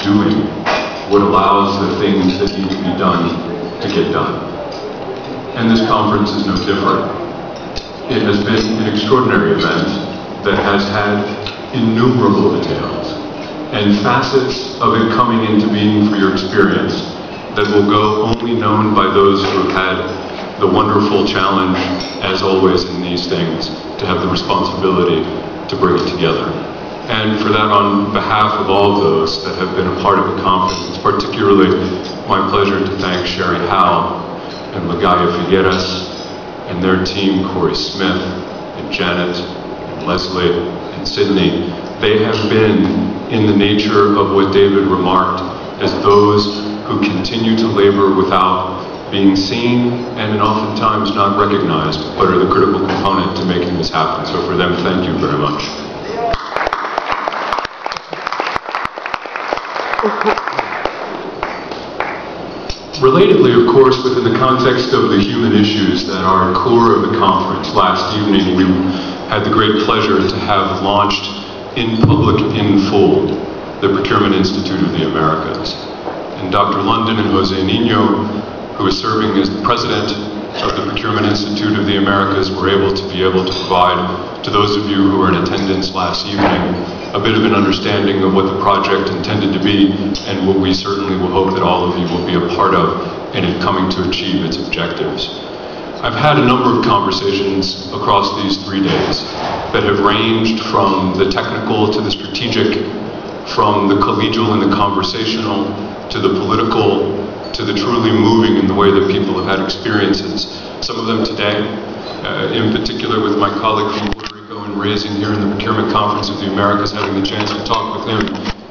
doing what allows the things that need to be done to get done. And this conference is no different. It has been an extraordinary event that has had innumerable details and facets of it coming into being for your experience that will go only known by those who have had the wonderful challenge, as always in these things, to have the responsibility to bring it together. And for that, on behalf of all of those that have been a part of the conference, it's particularly my pleasure to thank Sherry Howe and Lagaya Figueras and their team, Corey Smith and Janet and Leslie and Sydney. They have been in the nature of what David remarked as those who continue to labor without being seen and oftentimes not recognized, but are the critical component to making this happen. So for them, thank you very much. Relatedly, of course, within the context of the human issues that are core of the conference, last evening we had the great pleasure to have launched in public, in full, the Procurement Institute of the Americas. And Dr. London and Jose Nino, who is serving as the president of the Procurement Institute of the Americas, were able to provide to those of you who were in attendance last evening a bit of an understanding of what the project intended to be and what we certainly will hope that all of you will be a part of in it coming to achieve its objectives. I've had a number of conversations across these 3 days that have ranged from the technical to the strategic, from the collegial and the conversational to the political, to the truly moving in the way that people have had experiences. Some of them today, in particular with my colleague from Puerto Rico and raising here in the Procurement Conference of the Americas, having the chance to talk with him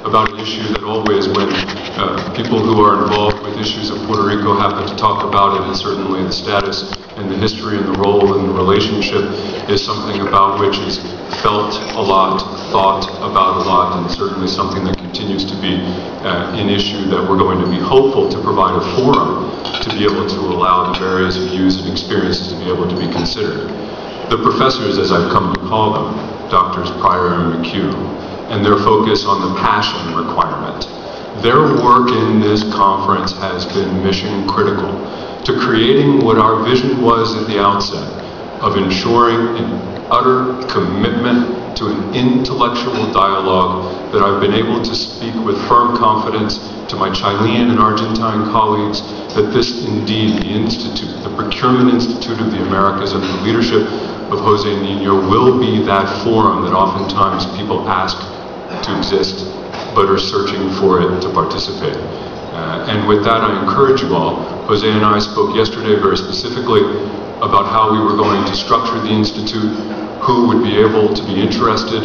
about an issue that always, when people who are involved with issues of Puerto Rico happen to talk about it, and certainly the status and the history and the role and the relationship is something about which is felt a lot, thought about a lot, and certainly something that continues to be an issue that we're going to be hopeful to provide a forum to be able to allow the various views and experiences to be able to be considered. The professors, as I've come to call them, Drs. Pryor and McHugh, and their focus on the passion requirement. Their work in this conference has been mission critical to creating what our vision was at the outset of ensuring an utter commitment to an intellectual dialogue that I've been able to speak with firm confidence to my Chilean and Argentine colleagues that this indeed, the Institute, the Procurement Institute of the Americas under the leadership of Jose Nino, will be that forum that oftentimes people ask to exist but are searching for it to participate. And with that, I encourage you all. Jose and I spoke yesterday very specifically about how we were going to structure the Institute, who would be able to be interested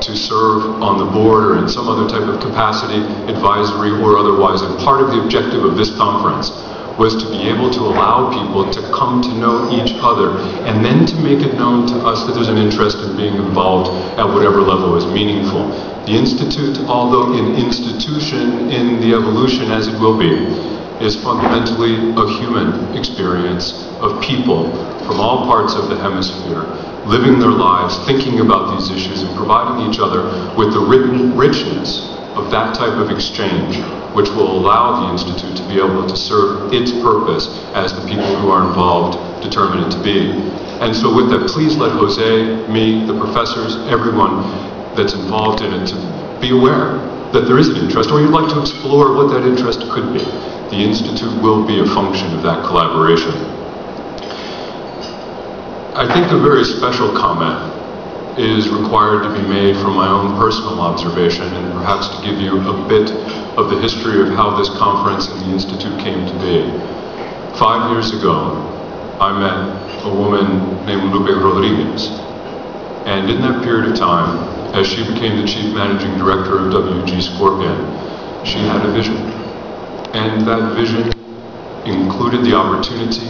to serve on the board or in some other type of capacity, advisory or otherwise. And part of the objective of this conference was to be able to allow people to come to know each other and then to make it known to us that there's an interest in being involved at whatever level is meaningful. The Institute, although an institution in the evolution as it will be, is fundamentally a human experience of people from all parts of the hemisphere living their lives, thinking about these issues, and providing each other with the richness of that type of exchange, which will allow the Institute to be able to serve its purpose as the people who are involved determine it to be. And so with that, please let Jose, me, the professors, everyone that's involved in it to be aware that there is an interest, or you'd like to explore what that interest could be. The Institute will be a function of that collaboration. I think a very special comment is required to be made from my own personal observation, and perhaps to give you a bit of the history of how this conference and the Institute came to be. 5 years ago, I met a woman named Lupe Rodriguez, and in that period of time, as she became the Chief Managing Director of WG Scorpion, she had a vision. And that vision included the opportunity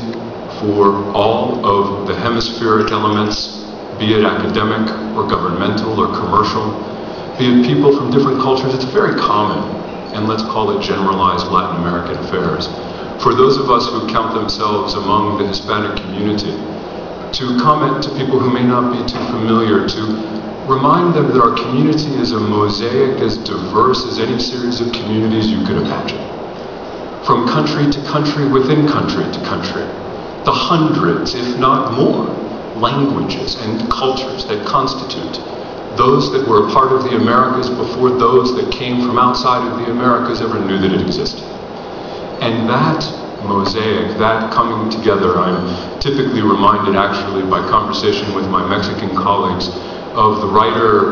for all of the hemispheric elements, be it academic or governmental or commercial, be it people from different cultures. It's very common, and let's call it generalized Latin American affairs. For those of us who count themselves among the Hispanic community, to comment to people who may not be too familiar, to remind them that our community is a mosaic as diverse as any series of communities you could imagine. From country to country, within country to country, the hundreds, if not more, languages and cultures that constitute those that were a part of the Americas before those that came from outside of the Americas ever knew that it existed. And that mosaic, that coming together, I'm typically reminded actually by conversation with my Mexican colleagues of the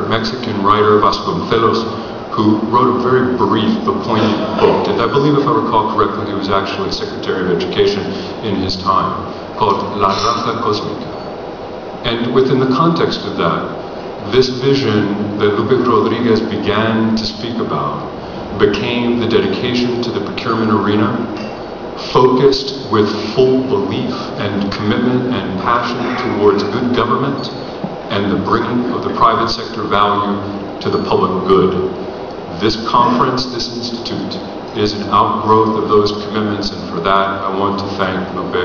Mexican writer Vasconcelos, who wrote a very brief but poignant book, and I believe, if I recall correctly, he was actually Secretary of Education in his time, called La Raza Cósmica. And within the context of that, this vision that Lupe Rodriguez began to speak about became the dedication to the procurement arena, focused with full belief and commitment and passion towards good government and the bringing of the private sector value to the public good. This conference, this institute, is an outgrowth of those commitments, and for that I want to thank Lupe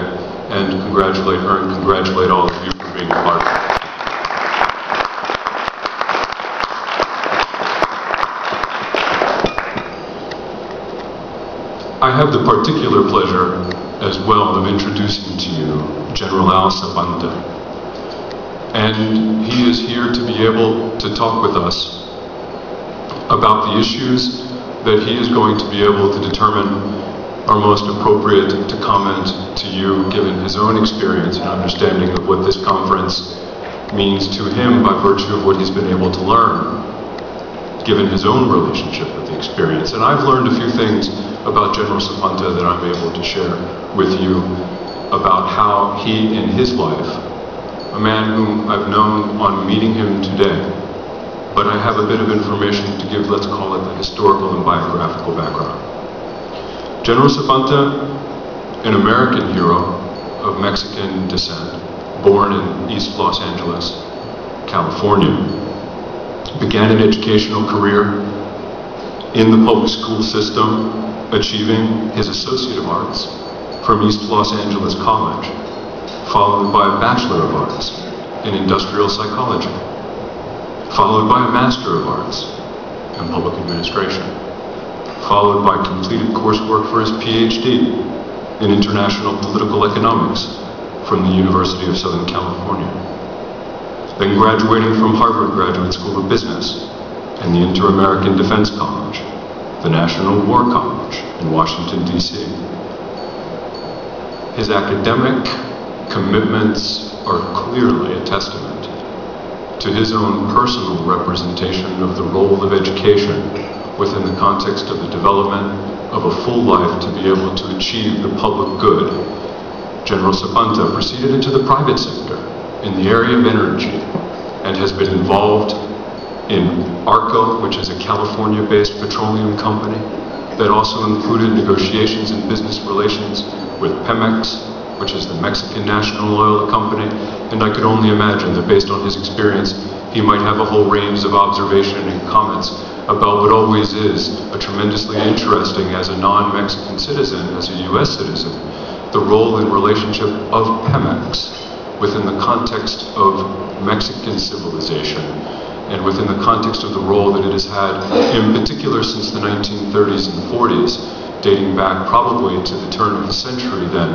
and congratulate her and congratulate all of you for being a part of it. I have the particular pleasure as well of introducing to you General Al Zapanta. And he is here to be able to talk with us about the issues that he is going to be able to determine are most appropriate to comment to you, given his own experience and understanding of what this conference means to him by virtue of what he's been able to learn, given his own relationship with the experience. And I've learned a few things about General Zapanta that I'm able to share with you about how he, in his life, a man whom I've known on meeting him today, but I have a bit of information to give, let's call it the historical and biographical background. General Zapanta, an American hero of Mexican descent, born in East Los Angeles, California, began an educational career in the public school system, achieving his Associate of Arts from East Los Angeles College, followed by a Bachelor of Arts in Industrial Psychology, followed by a Master of Arts in Public Administration, followed by completed coursework for his PhD in International Political Economics from the University of Southern California, then graduating from Harvard Graduate School of Business and the Inter-American Defense College, the National War College in Washington, D.C. His academic commitments are clearly a testament to his own personal representation of the role of education within the context of the development of a full life to be able to achieve the public good. General Zapanta proceeded into the private sector in the area of energy and has been involved in ARCO, which is a California-based petroleum company that also included negotiations and business relations with Pemex, which is the Mexican national oil company, and I could only imagine that based on his experience, he might have a whole range of observation and comments about what always is a tremendously interesting, as a non-Mexican citizen, as a U.S. citizen, the role and relationship of Pemex within the context of Mexican civilization and within the context of the role that it has had, in particular since the 1930s and 40s, dating back probably to the turn of the century then,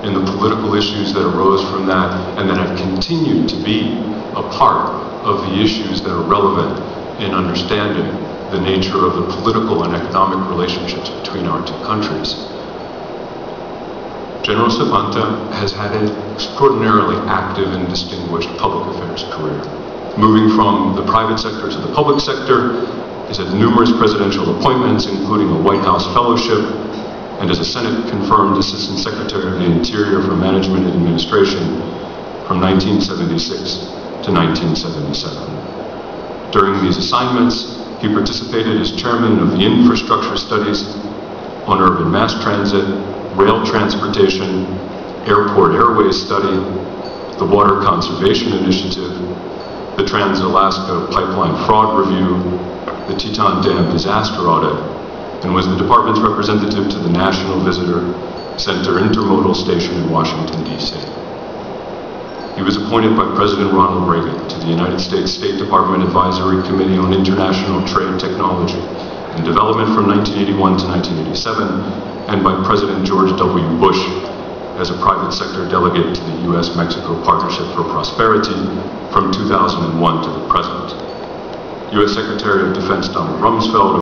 in the political issues that arose from that and that have continued to be a part of the issues that are relevant in understanding the nature of the political and economic relationships between our two countries. General Zapanta has had an extraordinarily active and distinguished public affairs career. Moving from the private sector to the public sector, he's had numerous presidential appointments, including a White House fellowship, and as a Senate-confirmed Assistant Secretary of the Interior for Management and Administration from 1976 to 1977. During these assignments, he participated as chairman of the Infrastructure Studies on Urban Mass Transit, Rail Transportation, Airport Airways Study, the Water Conservation Initiative, the Trans-Alaska Pipeline Fraud Review, the Teton Dam Disaster Audit, and was the department's representative to the National Visitor Center Intermodal Station in Washington, D.C. He was appointed by President Ronald Reagan to the United States State Department Advisory Committee on International Trade Technology and Development from 1981 to 1987, and by President George W. Bush as a private sector delegate to the U.S.-Mexico Partnership for Prosperity from 2001 to the present. U.S. Secretary of Defense Donald Rumsfeld